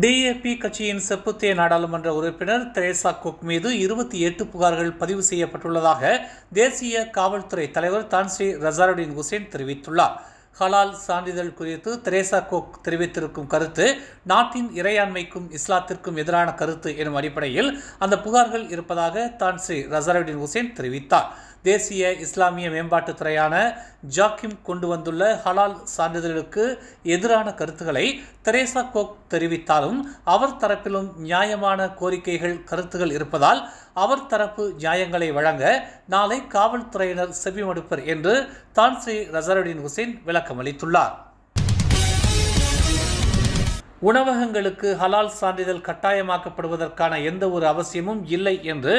DAP கட்சியின் செப்புத்தே நாடாளுமன்ற உறுப்பினர் தெரேசா குக் மீது 28 புகார்கள் பதிவு செய்யப்பட்டுள்ளதாக தேசிய காவல்துறை தலைவர் தான்ஸ்ரீ ரசாருடின் ஹுசேன் தெரிவித்துள்ளார். ஹலால் சான்றிதழ் குறித்து தெரேசா குக் தெரிவித்திருக்கும் கருத்து நாட்டின் இறையாண்மைக்கும் இஸ்லாத்திற்கும் எதிரான கருத்து எனும் அடிப்படையில் அந்த புகார்கள் இருப்பதாக தான்ஸ்ரீ ரசாருடின் ஹுசேன் தெரிவித்தார். தேசிய இஸ்லாமிய மேம்பாட்டுத் துறையான ஜாக்கிம் கொண்டு வந்துள்ள ஹலால் சான்றிதழுக்கு எதிரான கருத்துக்களை தெரேசா குக் தெரிவித்தாலும் அவர் தரப்பிலும் நியாயமான கோரிக்கைகள் கருத்துகள் இருப்பதால் அவர் தரப்பு நியாயங்களை வழங்க நாளை காவல்துறையினர் செவிமடுப்பர் என்று தான்ஸ்ரீ ரசாருடின் ஹுசேன் விளக்கமளித்துள்ளார். உணவகங்களுக்கு ஹலால் சான்றிதழ் கட்டாயமாக்கப்படுவதற்கான எந்த ஒரு அவசியமும் இல்லை என்று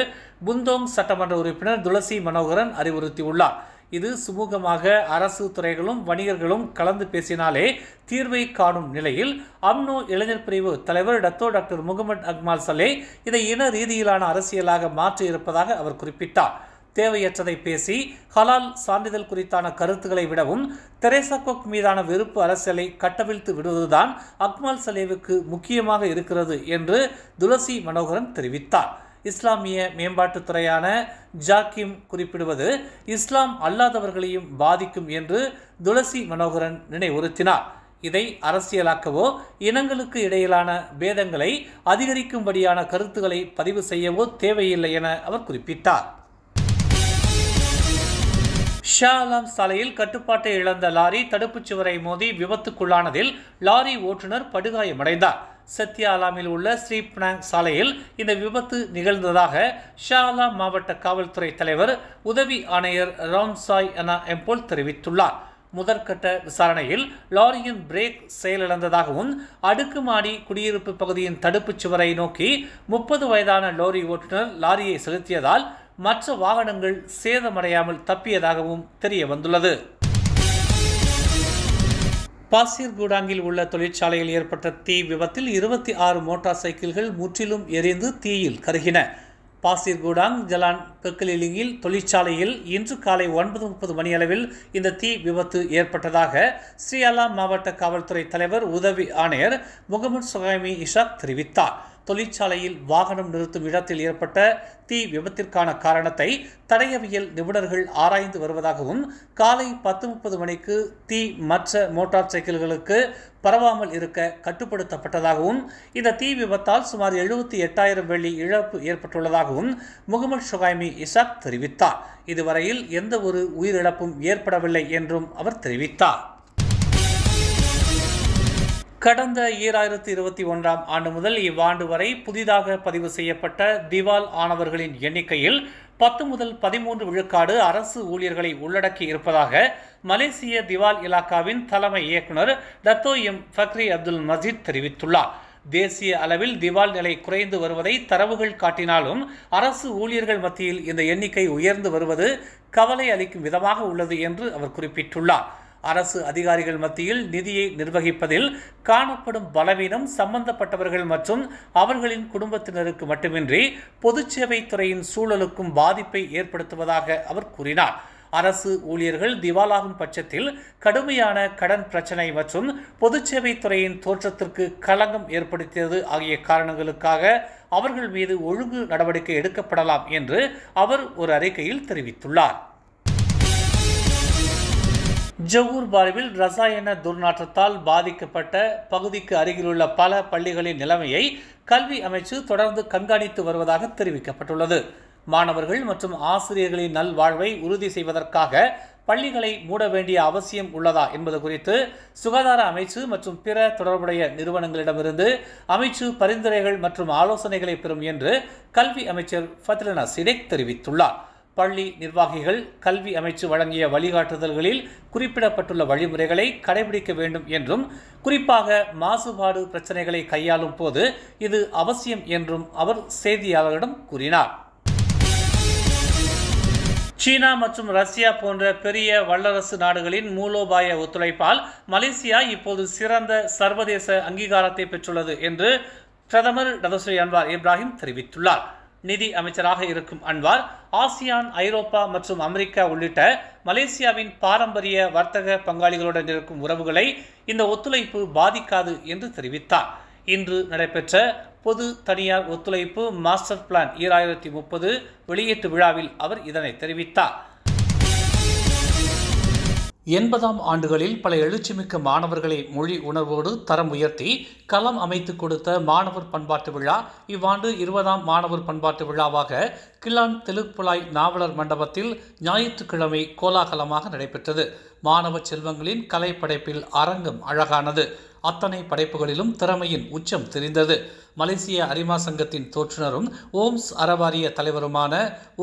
புந்தோங் சட்டமன்ற உறுப்பினர் துளசி மனோகரன் அறிவுறுத்தியுள்ளார். இது சுமூகமாக அரசு துறைகளும் வணிகர்களும் கலந்து பேசினாலே தீர்வை காணும் நிலையில் அம்னோ இளைஞர் பிரிவு தலைவர் டாக்டர் முகமது அக்மால் சலே இதை இன ரீதியிலான அரசியலாக மாற்றி இருப்பதாக அவர் குறிப்பிட்டார். தேவையற்றதை பேசி ஹலால் சான்றிதழ் குறித்தான கருத்துக்களை விடவும் தெரேசா குக் மீதான வெறுப்பு அரசியலை கட்டவிழ்த்து விடுவதுதான் அக்மால் சலேவுக்கு முக்கியமாக இருக்கிறது என்று துளசி மனோகரன் தெரிவித்தார். இஸ்லாமிய மேம்பாட்டுத் துறையான ஜாக்கிம் குறிப்பிடுவது இஸ்லாம் அல்லாதவர்களையும் பாதிக்கும் என்று துளசி மனோகரன் நினைவுறுத்தினார். இதை அரசியலாக்கவோ இனங்களுக்கு இடையிலான பேதங்களை அதிகரிக்கும்படியான கருத்துக்களை பதிவு செய்யவோ தேவையில்லை என அவர் குறிப்பிட்டார். ஷா ஆலம் சாலையில் கட்டுப்பாட்டை இழந்த லாரி தடுப்புச் சுவரை மோதி விபத்துக்குள்ளானதில் லாரி ஓட்டுநர் படுகாயமடைந்தார். சத்யா ஆலாமில் உள்ள ஸ்ரீபனாங் சாலையில் இந்த விபத்து நிகழ்ந்ததாக ஷா ஆலம் மாவட்ட காவல்துறை தலைவர் உதவி ஆணையர் ராம்சாய் அனா எம்போல் தெரிவித்துள்ளார். முதற்கட்ட விசாரணையில் லாரியின் பிரேக் செயலிழந்ததாகவும் அடுக்குமாடி குடியிருப்பு பகுதியின் தடுப்புச் சுவரை நோக்கி 30 வயதான லாரி ஓட்டுநர் லாரியை செலுத்தியதால் மற்ற வாகனங்கள் சேதமடையாமல் தப்பியதாகவும் தெரிய வந்துள்ளது. பாசிர்கூடாங்கில் உள்ள தொழிற்சாலையில் ஏற்பட்ட தீ விபத்தில் 26 மோட்டார் சைக்கிள்கள் முற்றிலும் எரிந்து தீயில் கருகின. பாசிர்கூடாங் ஜலான் பெக்கலிலிங்கில் தொழிற்சாலையில் இன்று காலை 9:30 மணியளவில் இந்த தீ விபத்து ஏற்பட்டதாக ஸ்ரீ அலாம் மாவட்ட காவல்துறை தலைவர் உதவி ஆணையர் முகமது சுகைமி இஷாக் தெரிவித்தார். தொழிற்சாலையில் வாகனம் நிறுத்தும் இடத்தில் ஏற்பட்ட தீ விபத்திற்கான காரணத்தை தடயவியல் நிபுணர்கள் ஆராய்ந்து வருவதாகவும் காலை 10:30 மணிக்கு தீ மற்ற மோட்டார் சைக்கிள்களுக்கு பரவாமல் இருக்க கட்டுப்படுத்தப்பட்டதாகவும் இந்த தீ விபத்தால் சுமார் 78,000 வெள்ளி இழப்பு ஏற்பட்டுள்ளதாகவும் முகமது சுகைமி இசாக் தெரிவித்தார். இதுவரையில் எந்த ஒரு உயிரிழப்பும் ஏற்படவில்லை என்றும் அவர் தெரிவித்தார். கடந்த 2021ஆம் ஆண்டு முதல் இவ்வாண்டு வரை புதிதாக பதிவு செய்யப்பட்ட திவால் ஆனவர்களின் எண்ணிக்கையில் 10 முதல் 13 விழுக்காடு அரசு ஊழியர்களை உள்ளடக்கி இருப்பதாக மலேசிய திவால் இலாக்காவின் தலைமை இயக்குனர் டத்தோஎம் ஃபக்ரி அப்துல் மஜீத் தெரிவித்துள்ளார். தேசிய அளவில் திவால் நிலை குறைந்து வருவதை தரவுகள் காட்டினாலும் அரசு ஊழியர்கள் மத்தியில் இந்த எண்ணிக்கை உயர்ந்து வருவது கவலை அளிக்கும் விதமாக உள்ளது என்று அவர் குறிப்பிட்டுள்ளார். அரசு அதிகாரிகள் மத்தியில் நிதியை நிர்வகிப்பதில் காணப்படும் பலவீனம் சம்பந்தப்பட்டவர்கள் மற்றும் அவர்களின் குடும்பத்தினருக்கு மட்டுமின்றி பொதுச்சேவை துறையின் சூழலுக்கும் பாதிப்பை ஏற்படுத்துவதாக அவர் கூறினார். அரசு ஊழியர்கள் திவாலாகும் பட்சத்தில் கடுமையான கடன் பிரச்சனை மற்றும் பொதுச்சேவை துறையின் தோற்றத்திற்கு களங்கம் ஏற்படுத்தியது ஆகிய காரணங்களுக்காக அவர்கள் மீது ஒழுங்கு நடவடிக்கை எடுக்கப்படலாம் என்று அவர் ஒரு அறிக்கையில் தெரிவித்துள்ளார். ஜொகூர் பாரிவில் ரசாயன துர்நாற்றத்தால் பாதிக்கப்பட்ட பகுதிக்கு அருகிலுள்ள பல பள்ளிகளின் நிலைமையை கல்வி அமைச்சு தொடர்ந்து கண்காணித்து வருவதாக தெரிவிக்கப்பட்டுள்ளது. மாணவர்கள் மற்றும் ஆசிரியர்களின் நல்வாழ்வை உறுதி செய்வதற்காக பள்ளிகளை மூட வேண்டிய அவசியம் உள்ளதா என்பது குறித்து சுகாதார அமைச்சு மற்றும் பிற தொடர்புடைய நிறுவனங்களிடமிருந்து அமைச்சு பரிந்துரைகள் மற்றும் ஆலோசனைகளை பெறும் என்று கல்வி அமைச்சர் ஃபத்லினா சிடேக் தெரிவித்துள்ளார். பள்ளி நிர்வாகிகள் கல்வி அமைச்சு வழங்கிய வழிகாட்டுதல்களில் குறிப்பிடப்பட்டுள்ள வழிமுறைகளை கடைபிடிக்க வேண்டும் என்றும் குறிப்பாக மாசுபாடு பிரச்சனைகளை கையாளும் போது இது அவசியம் என்றும் அவர் செய்தியாளர்களிடம் கூறினார். சீனா மற்றும் ரஷ்யா போன்ற பெரிய வல்லரசு நாடுகளின் மூலோபாய ஒத்துழைப்பால் மலேசியா இப்போது சிறந்த சர்வதேச அங்கீகாரத்தை பெற்றுள்ளது என்று பிரதமர் டதஸ்ரீ அன்வார் இப்ராஹிம் தெரிவித்துள்ளார். நிதி அமைச்சராக இருக்கும் அன்வார் ஆசியான், ஐரோப்பா மற்றும் அமெரிக்கா உள்ளிட்ட மலேசியாவின் பாரம்பரிய வர்த்தக பங்காளிகளுடன் இருக்கும் உறவுகளை இந்த ஒத்துழைப்பு பாதிக்காது என்று தெரிவித்தார். இன்று நடைபெற்ற பொது தனியார் ஒத்துழைப்பு மாஸ்டர் பிளான் 2030 வெளியீட்டு விழாவில் அவர் இதனை தெரிவித்தார். 80ஆம் ஆண்டுகளில் பல எழுச்சிமிக்க மாணவர்களை மொழி உணர்வோடு தரம் உயர்த்தி களம் அமைத்துக் கொடுத்த மாணவர் பண்பாட்டு விழா இவ்வாண்டு 20ஆம் மாணவர் பண்பாட்டு விழாவாக கில்லான் தெலுப்புலாய் நாவலர் மண்டபத்தில் ஞாயிற்றுக்கிழமை கோலாகலமாக நடைபெற்றது. மாணவ செல்வங்களின் கலை படைப்பில் அரங்கம் அழகானது. அத்தனை படைப்புகளிலும் திறமையின் உச்சம் தெரிந்தது. மலேசிய அரிமா சங்கத்தின் தோற்றுநரும் ஓம்ஸ் அறவாரிய தலைவருமான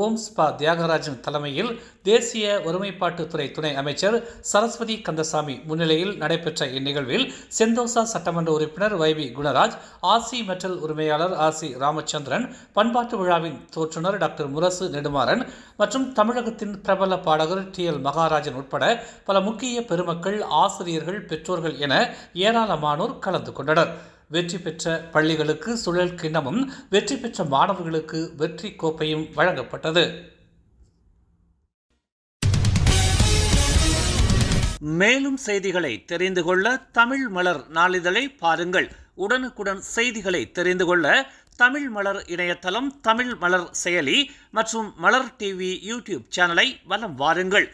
ஓம்ஸ் ப தியாகராஜன் தலைமையில் தேசிய ஒருமைப்பாட்டுத்துறை துணை அமைச்சர் சரஸ்வதி கந்தசாமி முன்னிலையில் நடைபெற்ற இந்நிகழ்வில் செந்தோசா சட்டமன்ற உறுப்பினர் வைவி குணராஜ், ஆசி மெட்டல் உரிமையாளர் ஆசி ராமச்சந்திரன், பண்பாட்டு விழாவின் தோற்றுநர் டாக்டர் முரசு நெடுமாறன் மற்றும் தமிழகத்தின் பிரபல பாடகர் TL மகாராஜன் உட்பட பல முக்கிய பெருமக்கள், ஆசிரியர்கள், பெற்றோர்கள் என ஏராளமானோர் கலந்து கொண்டனர். வெற்றி பெற்ற பள்ளிகளுக்கு சுழல் கிண்ணமும் வெற்றி பெற்ற மாணவர்களுக்கு வெற்றி கோப்பையும் வழங்கப்பட்டது. மேலும் செய்திகளை தெரிந்து கொள்ள தமிழ் மலர் நாளிதழை பாருங்கள். உடனுக்குடன் செய்திகளை தெரிந்து கொள்ள தமிழ் மலர் இணையதளம், தமிழ் மலர் செயலி மற்றும் மலர் டிவி யூடியூப் சேனலை வலம் வாருங்கள்.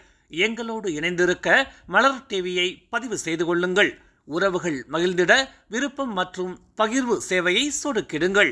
எங்களோடு இணைந்திருக்க மலர் டிவியை பதிவு செய்து கொள்ளுங்கள். உறவுகள் மகிழ்ந்திட விருப்பம் மற்றும் பகிர்வு சேவையை சொடுக்கிடுங்கள்.